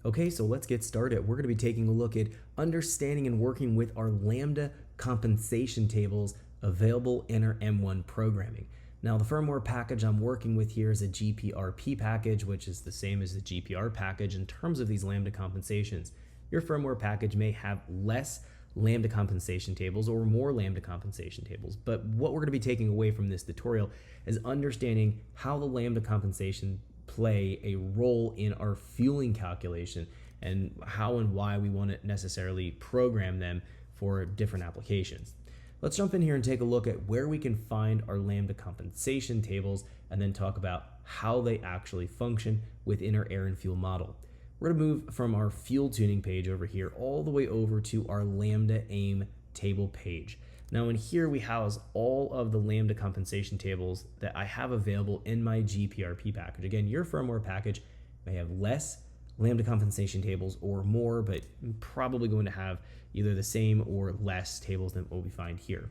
Okay, so let's get started. We're going to be taking a look at understanding and working with our Lambda compensation tables available in our M1 programming. Now, the firmware package I'm working with here is a GPRP package, which is the same as the GPR package in terms of these Lambda compensations. Your firmware package may have less Lambda compensation tables or more Lambda compensation tables, but what we're going to be taking away from this tutorial is understanding how the Lambda compensation play a role in our fueling calculation and how and why we want to necessarily program them for different applications. Let's jump in here and take a look at where we can find our Lambda compensation tables and then talk about how they actually function within our air and fuel model. We're going to move from our fuel tuning page over here all the way over to our Lambda Aim table page. Now in here we house all of the Lambda compensation tables that I have available in my GPRP package. Again, your firmware package may have less Lambda compensation tables or more, but probably going to have either the same or less tables than what we find here.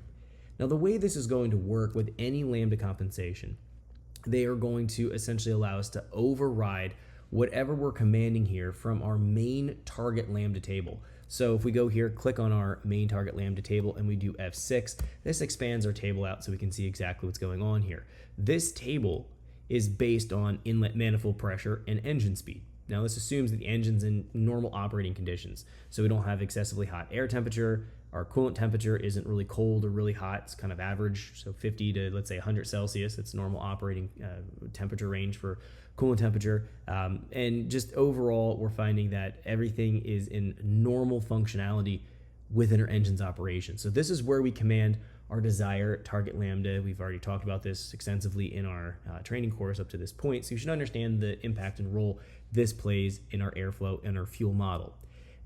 Now the way this is going to work with any Lambda compensation, they are going to essentially allow us to override whatever we're commanding here from our main target Lambda table. So if we go here, click on our main target Lambda table and we do F6, this expands our table out so we can see exactly what's going on here. This table is based on inlet manifold pressure and engine speed. Now this assumes that the engine's in normal operating conditions, so we don't have excessively hot air temperature, our coolant temperature isn't really cold or really hot, it's kind of average, so 50 to let's say 100 Celsius, it's normal operating temperature range for coolant temperature, and just overall we're finding that everything is in normal functionality within our engine's operation. So this is where we command our desired target Lambda. We've already talked about this extensively in our training course up to this point, so you should understand the impact and role this plays in our airflow and our fuel model.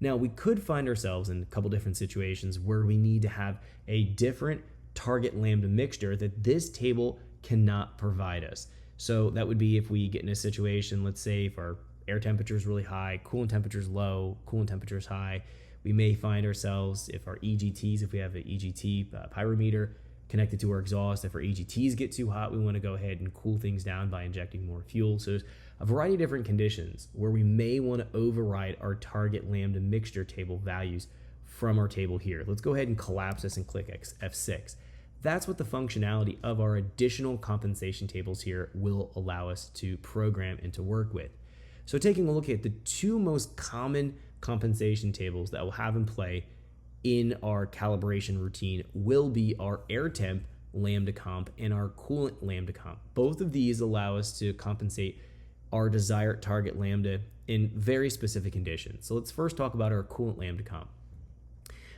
Now we could find ourselves in a couple different situations where we need to have a different target Lambda mixture that this table cannot provide us. So that would be if we get in a situation, let's say if our air temperature is really high, coolant temperature is low, coolant temperature is high, we may find ourselves, if our EGTs, if we have an EGT pyrometer connected to our exhaust, if our EGTs get too hot, we want to go ahead and cool things down by injecting more fuel. So there's a variety of different conditions where we may want to override our target Lambda mixture table values from our table here. Let's go ahead and collapse this and click F6. That's what the functionality of our additional compensation tables here will allow us to program and to work with. So taking a look at the two most common compensation tables that we'll have in play in our calibration routine will be our air temp Lambda comp and our coolant Lambda comp. Both of these allow us to compensate our desired target Lambda in very specific conditions. So let's first talk about our coolant Lambda comp.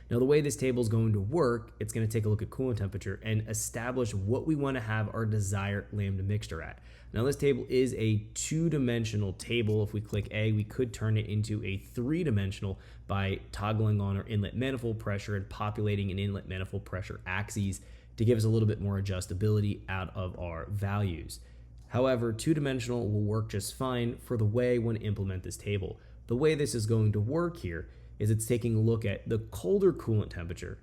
Now the way this table is going to work, it's going to take a look at coolant temperature and establish what we want to have our desired Lambda mixture at. Now this table is a two-dimensional table. If we click A, we could turn it into a three-dimensional by toggling on our inlet manifold pressure and populating an inlet manifold pressure axes to give us a little bit more adjustability out of our values. However, two-dimensional will work just fine for the way I want to implement this table. The way this is going to work here is it's taking a look at the colder coolant temperature,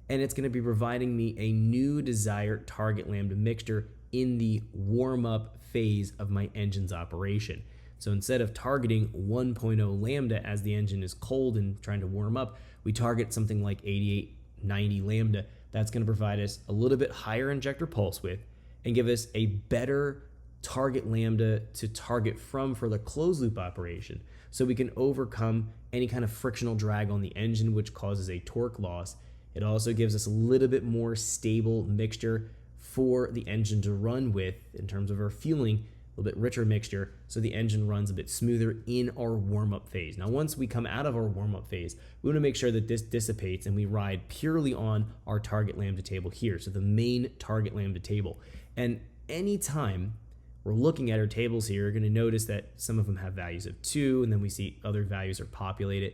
and it's going to be providing me a new desired target Lambda mixture in the warm-up phase of my engine's operation. So instead of targeting 1.0 Lambda as the engine is cold and trying to warm up, we target something like 88, 90 Lambda. That's going to provide us a little bit higher injector pulse width and give us a better target Lambda to target from for the closed loop operation, so we can overcome any kind of frictional drag on the engine which causes a torque loss. It also gives us a little bit more stable mixture for the engine to run with in terms of our fueling, a little bit richer mixture, so the engine runs a bit smoother in our warm-up phase. Now once we come out of our warm-up phase, we want to make sure that this dissipates and we ride purely on our target Lambda table here, so the main target Lambda table. And anytime we're looking at our tables here, you're going to notice that some of them have values of 2, and then we see other values are populated,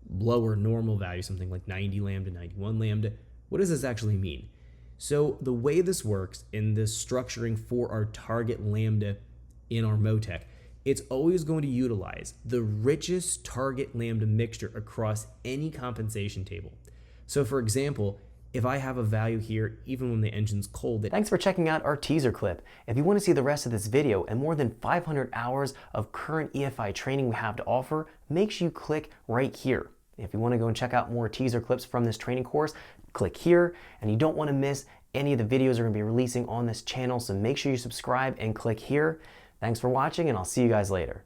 lower normal values, something like 90 Lambda, 91 Lambda. What does this actually mean? So the way this works in the structuring for our target Lambda in our Motec, it's always going to utilize the richest target Lambda mixture across any compensation table. So for example, if I have a value here, even when the engine's cold. Thanks for checking out our teaser clip. If you want to see the rest of this video and more than 500 hours of current EFI training we have to offer, make sure you click right here. If you want to go and check out more teaser clips from this training course, click here. And you don't want to miss any of the videos we're going to be releasing on this channel, so make sure you subscribe and click here. Thanks for watching, and I'll see you guys later.